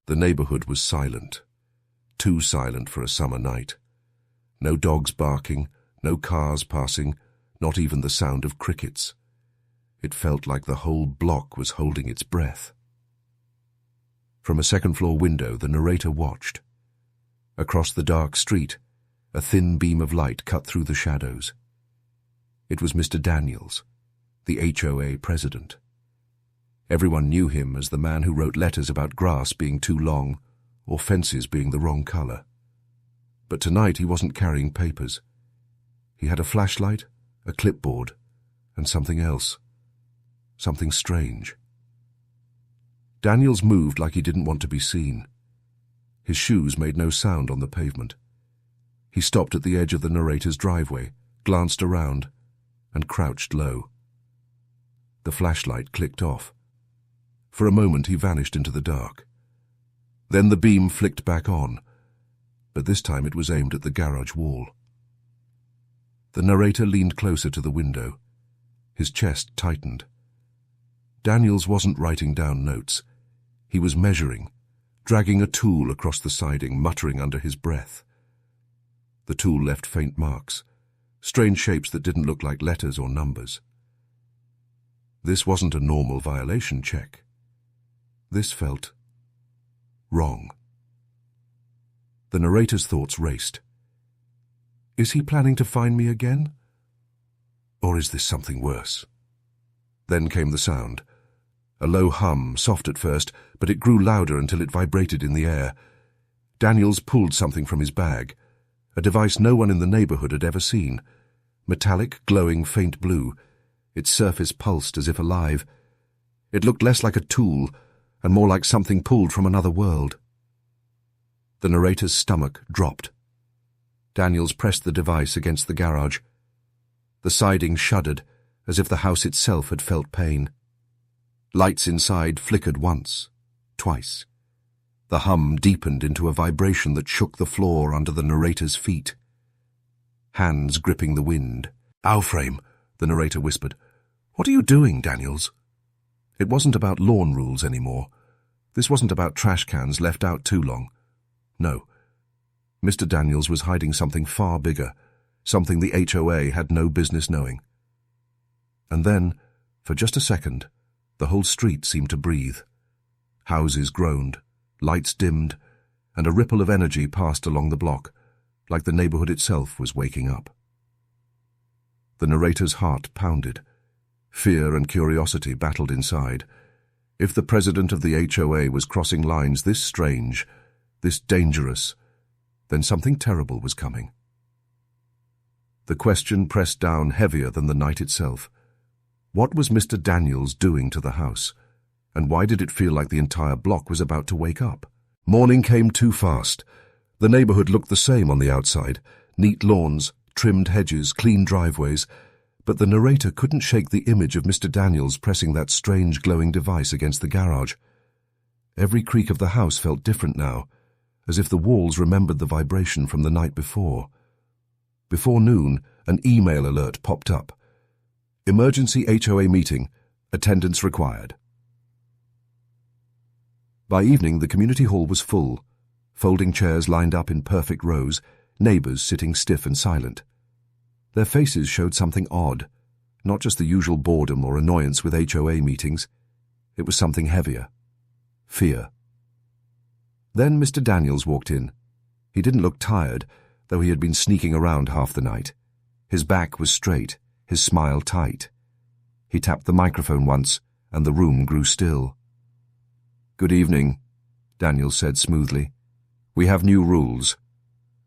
The neighborhood was silent, too silent for a summer night. No dogs barking, no cars passing, not even the sound of crickets. It felt like the whole block was holding its breath. From a second-floor window, the narrator watched. Across the dark street, a thin beam of light cut through the shadows. It was Mr. Daniels, the HOA President. Everyone knew him as the man who wrote letters about grass being too long or fences being the wrong color. But tonight he wasn't carrying papers. He had a flashlight, a clipboard, and something else. Something strange. Daniels moved like he didn't want to be seen. His shoes made no sound on the pavement. He stopped at the edge of the narrator's driveway, glanced around, and crouched low. The flashlight clicked off. For a moment he vanished into the dark. Then the beam flicked back on, but this time it was aimed at the garage wall. The narrator leaned closer to the window. His chest tightened. Daniels wasn't writing down notes. He was measuring, dragging a tool across the siding, muttering under his breath. The tool left faint marks, strange shapes that didn't look like letters or numbers. This wasn't a normal violation check. This felt wrong. The narrator's thoughts raced. Is he planning to find me again? Or is this something worse? Then came the sound. A low hum, soft at first, but it grew louder until it vibrated in the air. Daniels pulled something from his bag, a device no one in the neighborhood had ever seen. Metallic, glowing, faint blue. Its surface pulsed as if alive. It looked less like a tool and more like something pulled from another world. The narrator's stomach dropped. Daniels pressed the device against the garage. The siding shuddered, as if the house itself had felt pain. Lights inside flickered once, twice. The hum deepened into a vibration that shook the floor under the narrator's feet. Hands gripping the wind. "Ow, Frame," the narrator whispered. "What are you doing, Daniels?" It wasn't about lawn rules anymore. This wasn't about trash cans left out too long. No. Mr. Daniels was hiding something far bigger, something the HOA had no business knowing. And then, for just a second, the whole street seemed to breathe. Houses groaned, lights dimmed, and a ripple of energy passed along the block, like the neighborhood itself was waking up. The narrator's heart pounded. Fear and curiosity battled inside. If the president of the HOA was crossing lines this strange, this dangerous, then something terrible was coming. The question pressed down heavier than the night itself. What was Mr. Daniels doing to the house, and why did it feel like the entire block was about to wake up? Morning came too fast. The neighborhood looked the same on the outside, neat lawns, trimmed hedges, clean driveways, but the narrator couldn't shake the image of Mr. Daniels pressing that strange glowing device against the garage. Every creak of the house felt different now, as if the walls remembered the vibration from the night before. Before noon, an email alert popped up. Emergency HOA meeting. Attendance required. By evening, the community hall was full. Folding chairs lined up in perfect rows, neighbors sitting stiff and silent. Their faces showed something odd, not just the usual boredom or annoyance with HOA meetings. It was something heavier. Fear. Then Mr. Daniels walked in. He didn't look tired, though he had been sneaking around half the night. His back was straight, his smile tight. He tapped the microphone once, and the room grew still. "Good evening," Daniels said smoothly. "We have new rules.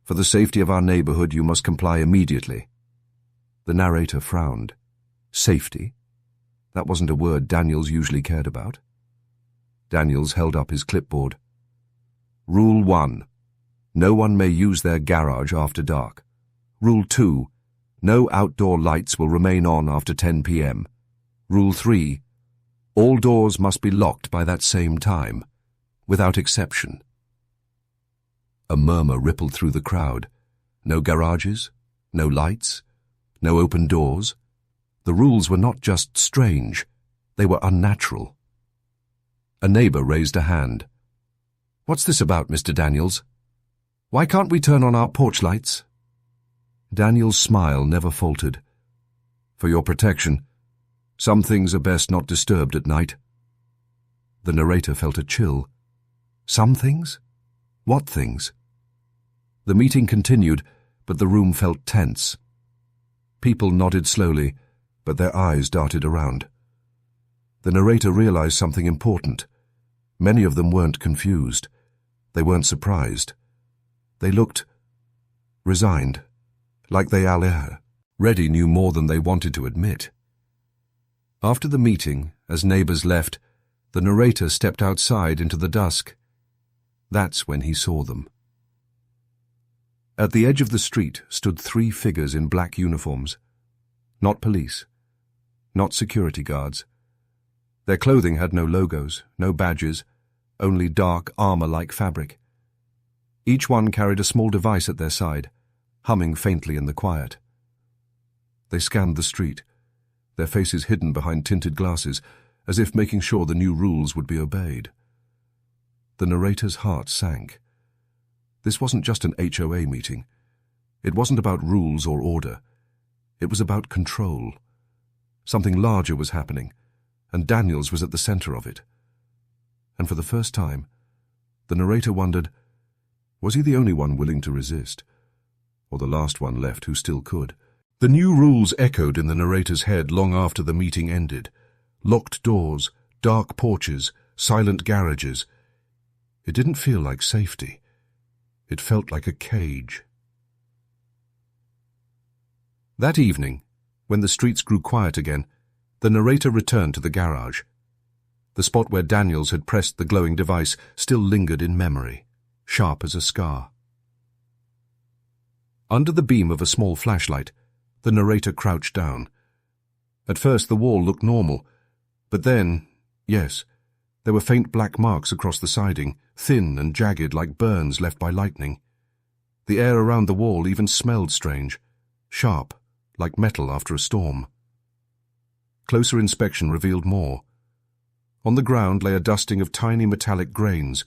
For the safety of our neighborhood, you must comply immediately." The narrator frowned. Safety? That wasn't a word Daniels usually cared about. Daniels held up his clipboard. Rule 1. No one may use their garage after dark. Rule 2. No outdoor lights will remain on after 10 p.m. Rule 3. All doors must be locked by that same time, without exception. A murmur rippled through the crowd. No garages, no lights, no open doors. The rules were not just strange, they were unnatural. A neighbor raised a hand. "What's this about, Mr. Daniels? Why can't we turn on our porch lights?" Daniels' smile never faltered. "For your protection. Some things are best not disturbed at night." The narrator felt a chill. Some things? What things? The meeting continued, but the room felt tense. People nodded slowly, but their eyes darted around. The narrator realized something important. Many of them weren't confused. They weren't surprised. They looked resigned, like they already knew more than they wanted to admit. After the meeting, as neighbors left, the narrator stepped outside into the dusk. That's when he saw them. At the edge of the street stood 3 figures in black uniforms. Not police. Not security guards. Their clothing had no logos, no badges, only dark armor-like fabric. Each one carried a small device at their side, humming faintly in the quiet. They scanned the street, their faces hidden behind tinted glasses, as if making sure the new rules would be obeyed. The narrator's heart sank. This wasn't just an HOA meeting. It wasn't about rules or order. It was about control. Something larger was happening, and Daniels was at the center of it. And for the first time, the narrator wondered, was he the only one willing to resist? Or the last one left who still could? The new rules echoed in the narrator's head long after the meeting ended. Locked doors, dark porches, silent garages. It didn't feel like safety. It felt like a cage. That evening, when the streets grew quiet again, the narrator returned to the garage. The spot where Daniels had pressed the glowing device still lingered in memory, sharp as a scar. Under the beam of a small flashlight, the narrator crouched down. At first the wall looked normal, but then, yes, there were faint black marks across the siding, thin and jagged like burns left by lightning. The air around the wall even smelled strange, sharp, like metal after a storm. Closer inspection revealed more. On the ground lay a dusting of tiny metallic grains,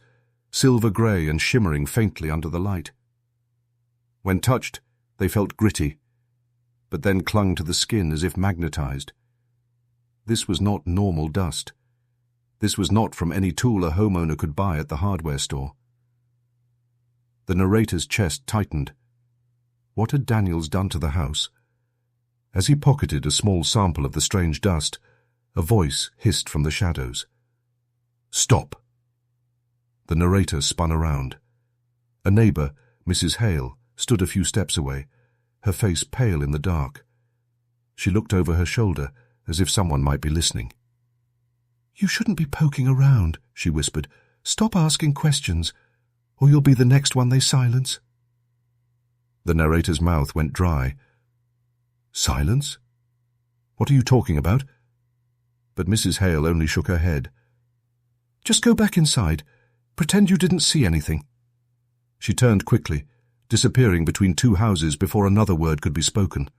silver-grey and shimmering faintly under the light. When touched, they felt gritty, but then clung to the skin as if magnetized. This was not normal dust. This was not from any tool a homeowner could buy at the hardware store. The narrator's chest tightened. What had Daniels done to the house? As he pocketed a small sample of the strange dust, a voice hissed from the shadows. "Stop!" The narrator spun around. A neighbor, Mrs. Hale, stood a few steps away, her face pale in the dark. She looked over her shoulder as if someone might be listening. "You shouldn't be poking around," she whispered. "Stop asking questions, or you'll be the next one they silence." The narrator's mouth went dry. "Silence? What are you talking about?" But Mrs. Hale only shook her head. "Just go back inside. Pretend you didn't see anything." She turned quickly, disappearing between 2 houses before another word could be spoken.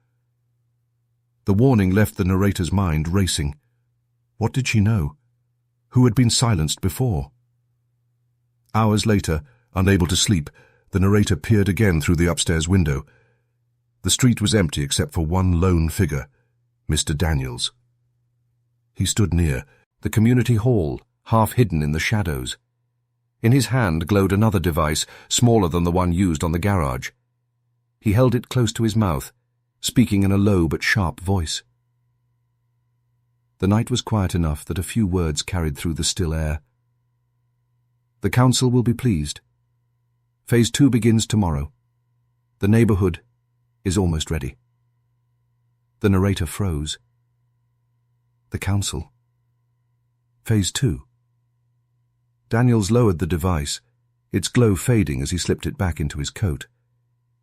The warning left the narrator's mind racing. What did she know? Who had been silenced before? Hours later, unable to sleep, the narrator peered again through the upstairs window. The street was empty except for one lone figure, Mr. Daniels. He stood near, the community hall, half hidden in the shadows. In his hand glowed another device, smaller than the one used on the garage. He held it close to his mouth, speaking in a low but sharp voice. The night was quiet enough that a few words carried through the still air. "The council will be pleased. Phase 2 begins tomorrow. The neighborhood is almost ready." The narrator froze. The council. Phase 2. Daniels lowered the device, its glow fading as he slipped it back into his coat.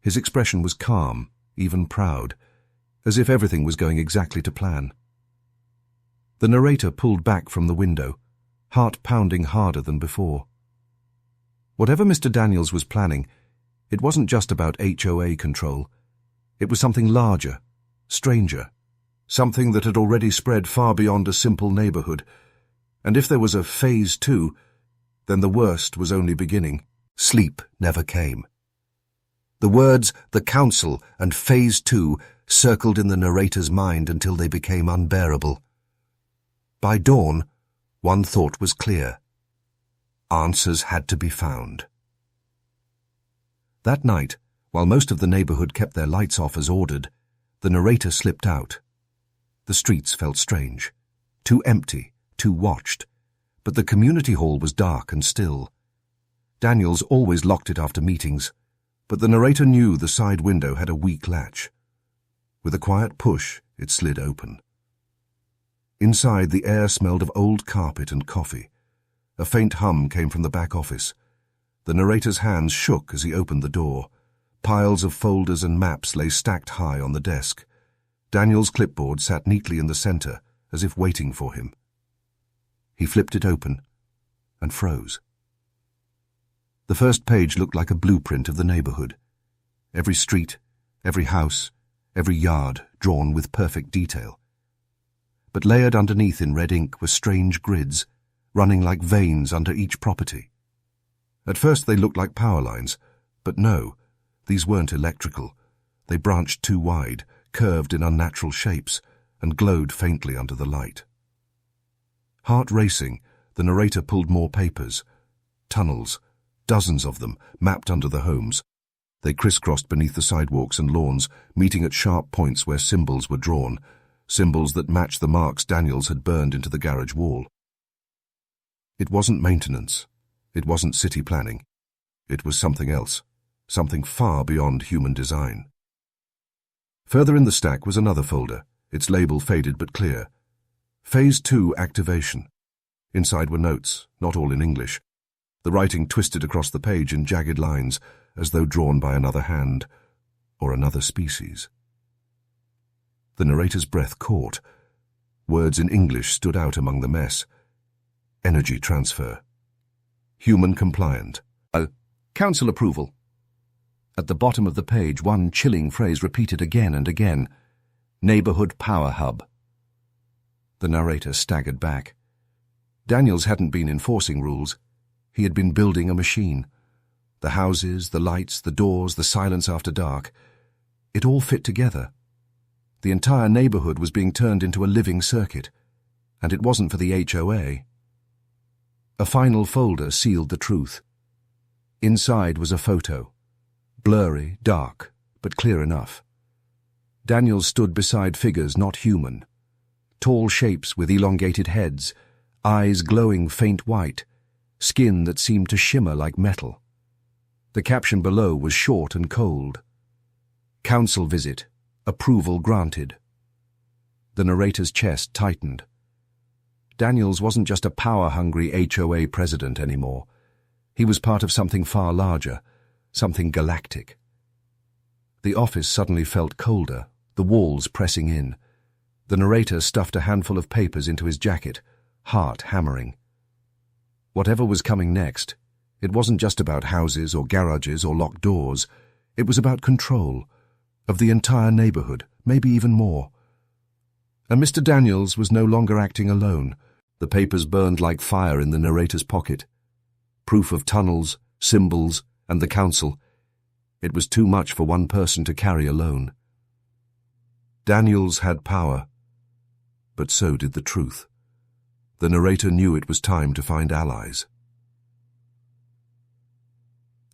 His expression was calm, even proud, as if everything was going exactly to plan. The narrator pulled back from the window, heart pounding harder than before. Whatever Mr. Daniels was planning, it wasn't just about HOA control. It was something larger, stranger, something that had already spread far beyond a simple neighborhood. And if there was a Phase 2, then the worst was only beginning. Sleep never came. The words "the Council" and Phase 2 circled in the narrator's mind until they became unbearable. By dawn, one thought was clear. Answers had to be found. That night, while most of the neighborhood kept their lights off as ordered, the narrator slipped out. The streets felt strange, too empty, too watched, but the community hall was dark and still. Daniels always locked it after meetings, but the narrator knew the side window had a weak latch. With a quiet push, it slid open. Inside, the air smelled of old carpet and coffee. A faint hum came from the back office. The narrator's hands shook as he opened the door. Piles of folders and maps lay stacked high on the desk. Daniel's clipboard sat neatly in the center, as if waiting for him. He flipped it open and froze. The first page looked like a blueprint of the neighborhood. Every street, every house, every yard drawn with perfect detail. But layered underneath in red ink were strange grids, running like veins under each property. At first they looked like power lines, but no, these weren't electrical. They branched too wide, curved in unnatural shapes, and glowed faintly under the light. Heart racing, the narrator pulled more papers. Tunnels, dozens of them, mapped under the homes. They crisscrossed beneath the sidewalks and lawns, meeting at sharp points where symbols were drawn, symbols that matched the marks Daniels had burned into the garage wall. It wasn't maintenance. It wasn't city planning. It was something else, something far beyond human design. Further in the stack was another folder, its label faded but clear. Phase 2 activation. Inside were notes, not all in English. The writing twisted across the page in jagged lines, as though drawn by another hand, or another species. The narrator's breath caught. Words in English stood out among the mess. Energy transfer. Human compliant. Council approval. At the bottom of the page, one chilling phrase repeated again and again. Neighborhood power hub. The narrator staggered back. Daniels hadn't been enforcing rules. He had been building a machine. The houses, the lights, the doors, the silence after dark. It all fit together. The entire neighborhood was being turned into a living circuit. And it wasn't for the HOA. A final folder sealed the truth. Inside was a photo. Blurry, dark, but clear enough. Daniels stood beside figures not human. Tall shapes with elongated heads, eyes glowing faint white, skin that seemed to shimmer like metal. The caption below was short and cold. Council visit. Approval granted. The narrator's chest tightened. Daniels wasn't just a power-hungry HOA president anymore. He was part of something far larger, something galactic. The office suddenly felt colder, the walls pressing in. The narrator stuffed a handful of papers into his jacket, heart hammering. Whatever was coming next, it wasn't just about houses or garages or locked doors. It was about control of the entire neighborhood, maybe even more. And Mr. Daniels was no longer acting alone. The papers burned like fire in the narrator's pocket. Proof of tunnels, symbols, and the council. It was too much for one person to carry alone. Daniels had power, but so did the truth. The narrator knew it was time to find allies.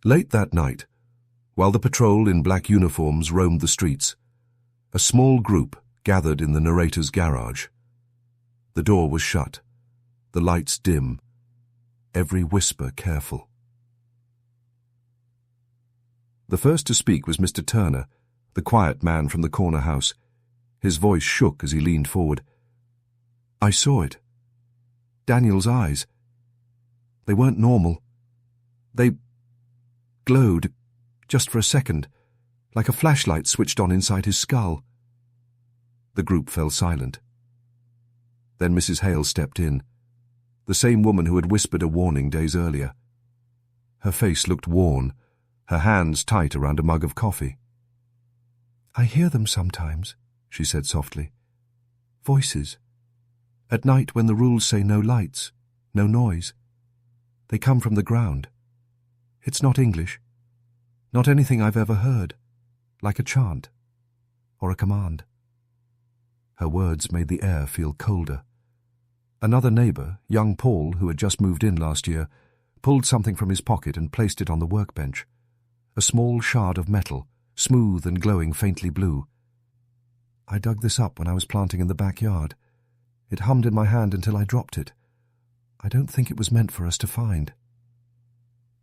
Late that night, while the patrol in black uniforms roamed the streets, a small group gathered in the narrator's garage. The door was shut, the lights dim, every whisper careful. The first to speak was Mr. Turner, the quiet man from the corner house. His voice shook as he leaned forward. I saw it. Daniel's eyes. They weren't normal. They glowed, just for a second, like a flashlight switched on inside his skull. The group fell silent. Then Mrs. Hale stepped in, the same woman who had whispered a warning days earlier. Her face looked worn, her hands tight around a mug of coffee. I hear them sometimes, she said softly. Voices. At night when the rules say no lights, no noise. They come from the ground. It's not English. Not anything I've ever heard. Like a chant. Or a command. Her words made the air feel colder. Another neighbour, young Paul, who had just moved in last year, pulled something from his pocket and placed it on the workbench. A small shard of metal, smooth and glowing faintly blue. I dug this up when I was planting in the backyard. It hummed in my hand until I dropped it. I don't think it was meant for us to find.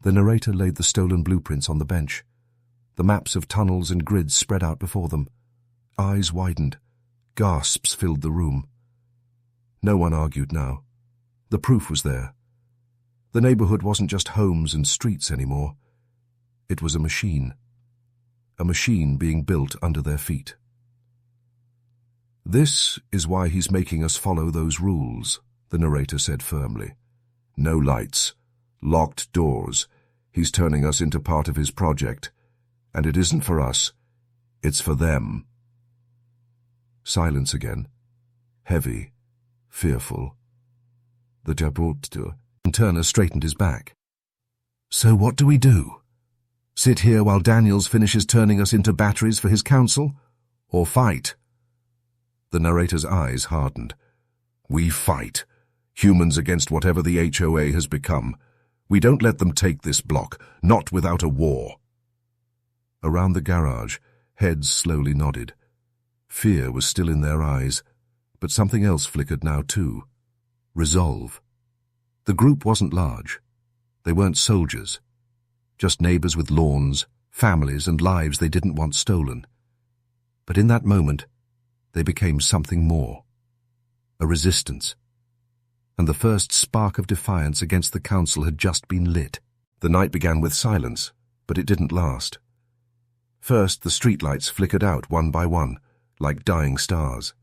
The narrator laid the stolen blueprints on the bench. The maps of tunnels and grids spread out before them. Eyes widened. Gasps filled the room. No one argued now. The proof was there. The neighborhood wasn't just homes and streets anymore. It was a machine. A machine being built under their feet. "This is why he's making us follow those rules," the narrator said firmly. "No lights, locked doors. He's turning us into part of his project. And it isn't for us, it's for them." Silence again. Heavy, fearful. The Jabot and Turner straightened his back. "So what do we do? Sit here while Daniels finishes turning us into batteries for his council? Or fight?" The narrator's eyes hardened. "We fight. Humans against whatever the HOA has become. We don't let them take this block, not without a war." Around the garage, heads slowly nodded. Fear was still in their eyes, but something else flickered now too. Resolve. The group wasn't large. They weren't soldiers. Just neighbors with lawns, families and lives they didn't want stolen. But in that moment, they became something more. A resistance. And the first spark of defiance against the council had just been lit. The night began with silence, but it didn't last. First, the streetlights flickered out one by one, like dying stars.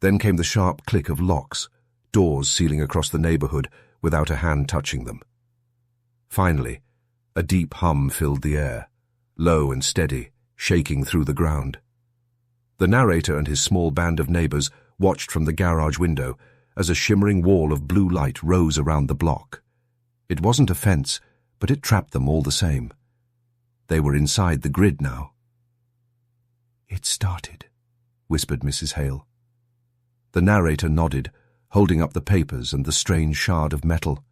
Then came the sharp click of locks, doors sealing across the neighborhood without a hand touching them. Finally, a deep hum filled the air, low and steady, shaking through the ground. The narrator and his small band of neighbors watched from the garage window as a shimmering wall of blue light rose around the block. It wasn't a fence, but it trapped them all the same. They were inside the grid now. "It started," whispered Mrs. Hale. The narrator nodded, holding up the papers and the strange shard of metal.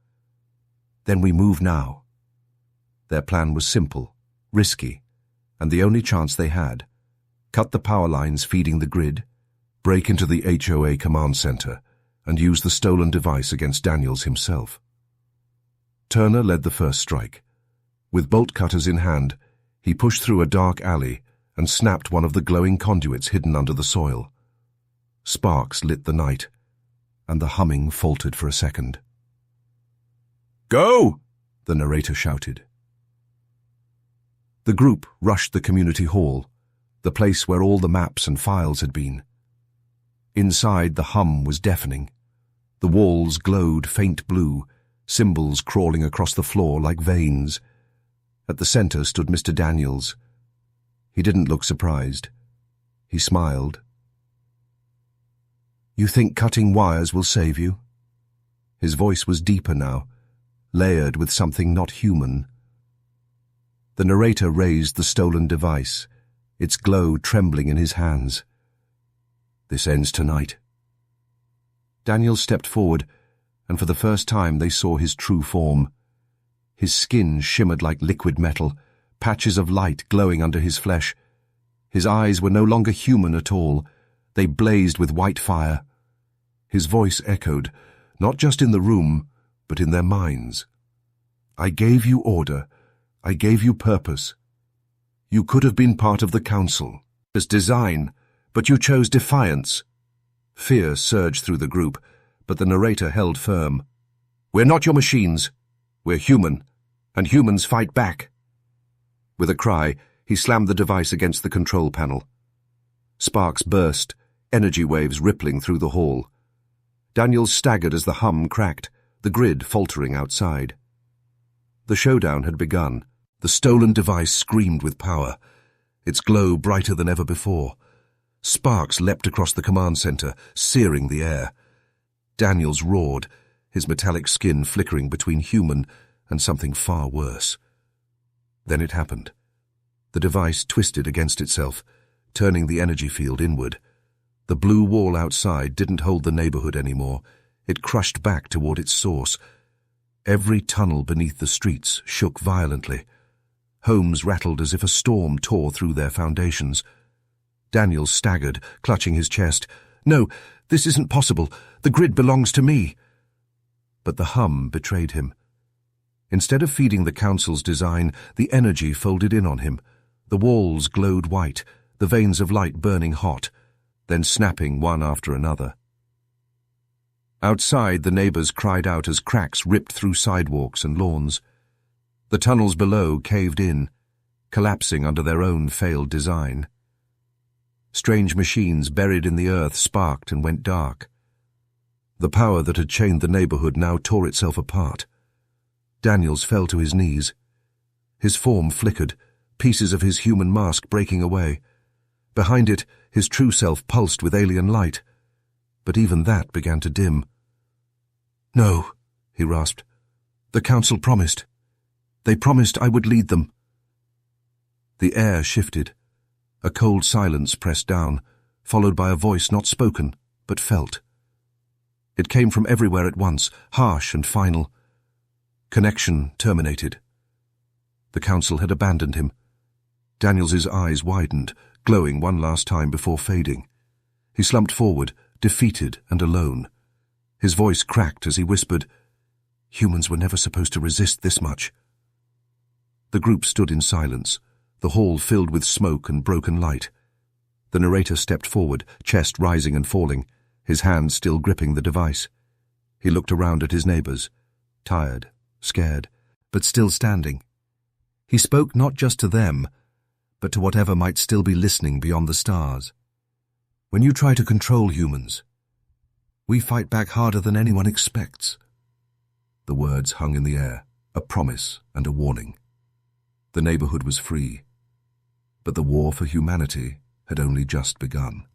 "Then we move now." Their plan was simple, risky, and the only chance they had. Cut the power lines feeding the grid, break into the HOA command center, and use the stolen device against Daniels himself. Turner led the first strike. With bolt cutters in hand, he pushed through a dark alley and snapped one of the glowing conduits hidden under the soil. Sparks lit the night, and the humming faltered for a second. "Go!" the narrator shouted. The group rushed the community hall, the place where all the maps and files had been. Inside, the hum was deafening. The walls glowed faint blue, symbols crawling across the floor like veins. At the center stood Mr. Daniels. He didn't look surprised. He smiled. "You think cutting wires will save you?" His voice was deeper now, layered with something not human. The narrator raised the stolen device, its glow trembling in his hands. "This ends tonight." Daniel stepped forward, and for the first time they saw his true form. His skin shimmered like liquid metal, patches of light glowing under his flesh. His eyes were no longer human at all. They blazed with white fire. His voice echoed, not just in the room, but in their minds. "I gave you order. I gave you purpose. You could have been part of the council, as design, but you chose defiance." Fear surged through the group, but the narrator held firm. "We're not your machines. We're human, and humans fight back." With a cry, he slammed the device against the control panel. Sparks burst, energy waves rippling through the hall. Daniels staggered as the hum cracked, the grid faltering outside. The showdown had begun. The stolen device screamed with power, its glow brighter than ever before. Sparks leapt across the command center, searing the air. Daniels roared, his metallic skin flickering between human and something far worse. Then it happened. The device twisted against itself, turning the energy field inward. The blue wall outside didn't hold the neighborhood anymore. It crushed back toward its source. Every tunnel beneath the streets shook violently. Homes rattled as if a storm tore through their foundations. Daniel staggered, clutching his chest. "No, this isn't possible. The grid belongs to me." But the hum betrayed him. Instead of feeding the council's design, the energy folded in on him. The walls glowed white, the veins of light burning hot, then snapping one after another. Outside, the neighbors cried out as cracks ripped through sidewalks and lawns. The tunnels below caved in, collapsing under their own failed design. Strange machines buried in the earth sparked and went dark. The power that had chained the neighborhood now tore itself apart. Daniels fell to his knees. His form flickered, pieces of his human mask breaking away. Behind it, his true self pulsed with alien light. But even that began to dim. "No," he rasped. "The council promised. They promised I would lead them." The air shifted. A cold silence pressed down, followed by a voice not spoken, but felt. It came from everywhere at once, harsh and final. Connection terminated. The council had abandoned him. Daniels's eyes widened, glowing one last time before fading. He slumped forward, defeated and alone. His voice cracked as he whispered, "Humans were never supposed to resist this much." The group stood in silence, the hall filled with smoke and broken light. The narrator stepped forward, chest rising and falling, his hand still gripping the device. He looked around at his neighbors, tired, scared, but still standing. He spoke not just to them, but to whatever might still be listening beyond the stars. "When you try to control humans, we fight back harder than anyone expects." The words hung in the air, a promise and a warning. The neighborhood was free, but the war for humanity had only just begun.